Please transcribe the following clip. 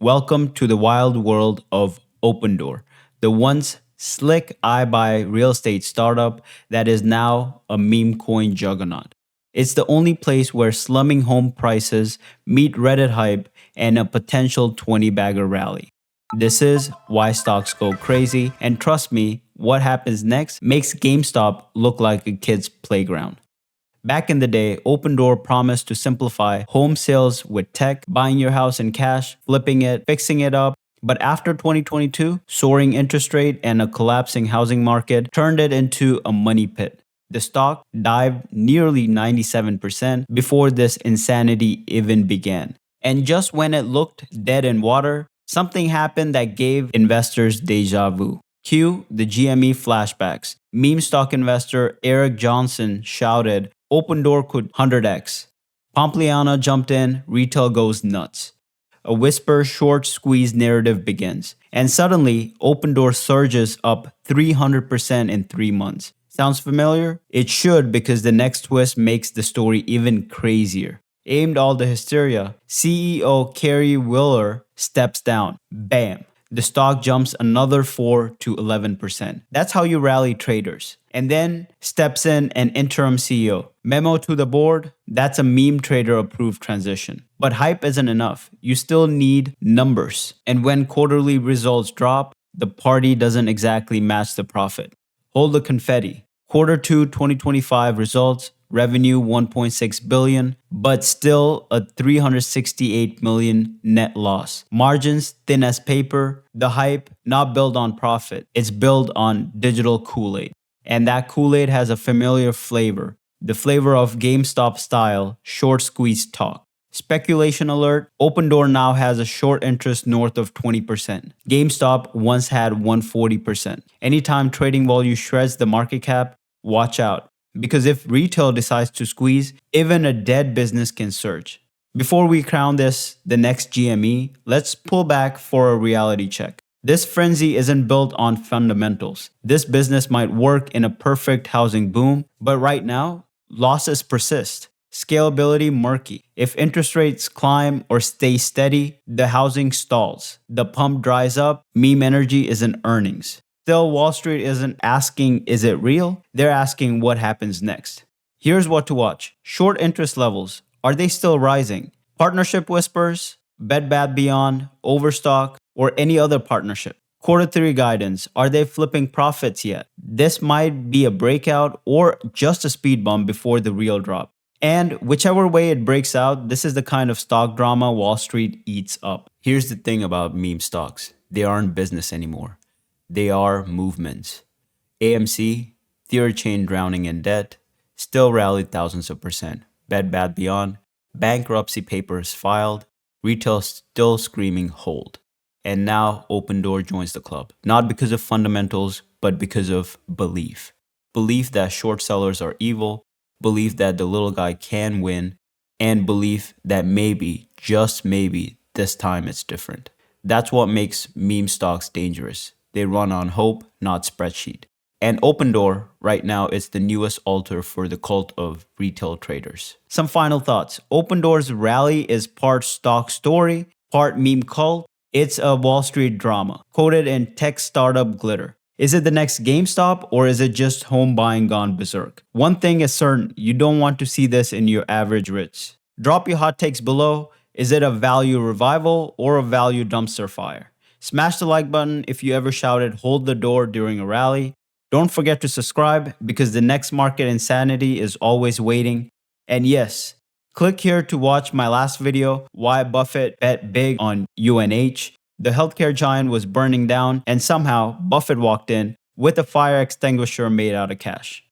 Welcome to the wild world of Opendoor, the once slick I-buy real estate startup that is now a meme coin juggernaut. It's the only place where slumming home prices meet Reddit hype and a potential 20-bagger rally. This is Why Stocks Go Crazy, and trust me, what happens next makes GameStop look like a kid's playground. Back in the day, Opendoor promised to simplify home sales with tech, buying your house in cash, flipping it, fixing it up. But after 2022, soaring interest rate and a collapsing housing market turned it into a money pit. The stock dived nearly 97% before this insanity even began. And just when it looked dead in water, something happened that gave investors deja vu. Cue the GME flashbacks. Meme stock investor Eric Johnson shouted, Opendoor could 100x. Pompliana jumped in, retail goes nuts. A whisper short squeeze narrative begins. And suddenly, Opendoor surges up 300% in 3 months. Sounds familiar? It should, because the next twist makes the story even crazier. Aimed all the hysteria, CEO Kerry Wheeler steps down. Bam! The stock jumps another 4 to 11%. That's how you rally traders. And then steps in an interim CEO. Memo to the board, that's a meme trader approved transition. But hype isn't enough. You still need numbers. And when quarterly results drop, the party doesn't exactly match the profit. Hold the confetti. Quarter 2 2025 results, revenue 1.6 billion, but still a 368 million net loss. Margins thin as paper. The hype not built on profit. It's built on digital Kool-Aid. And that Kool-Aid has a familiar flavor. The flavor of GameStop style short squeeze talk. Speculation alert, Opendoor now has a short interest north of 20%. GameStop once had 140%. Anytime trading volume shreds the market cap, watch out. Because if retail decides to squeeze, even a dead business can surge. Before we crown this the next GME, let's pull back for a reality check. This frenzy isn't built on fundamentals. This business might work in a perfect housing boom, but right now, losses persist. Scalability murky. If interest rates climb or stay steady, the housing stalls. The pump dries up, meme energy isn't earnings. Still, Wall Street isn't asking, is it real? They're asking what happens next. Here's what to watch. Short interest levels. Are they still rising? Partnership whispers, Bed Bath Beyond, Overstock, or any other partnership. Quarter 3 guidance. Are they flipping profits yet? This might be a breakout or just a speed bump before the real drop. And whichever way it breaks out, this is the kind of stock drama Wall Street eats up. Here's the thing about meme stocks. They aren't business anymore. They are movements. AMC, Theory Chain drowning in debt, still rallied thousands of percent. Bed Bath Beyond, bankruptcy papers filed, retail still screaming hold. And now Opendoor joins the club. Not because of fundamentals, but because of belief. Belief that short sellers are evil, belief that the little guy can win, and belief that maybe, just maybe, this time it's different. That's what makes meme stocks dangerous. They run on hope, not spreadsheet. And Opendoor, right now, is the newest altar for the cult of retail traders. Some final thoughts. Opendoor's rally is part stock story, part meme cult. It's a Wall Street drama, coated in tech startup glitter. Is it the next GameStop, or is it just home buying gone berserk? One thing is certain, you don't want to see this in your average rich. Drop your hot takes below. Is it a value revival or a value dumpster fire? Smash the like button if you ever shouted hold the door during a rally. Don't forget to subscribe because the next market insanity is always waiting. And yes, click here to watch my last video, why Buffett bet big on UNH. The healthcare giant was burning down and somehow Buffett walked in with a fire extinguisher made out of cash.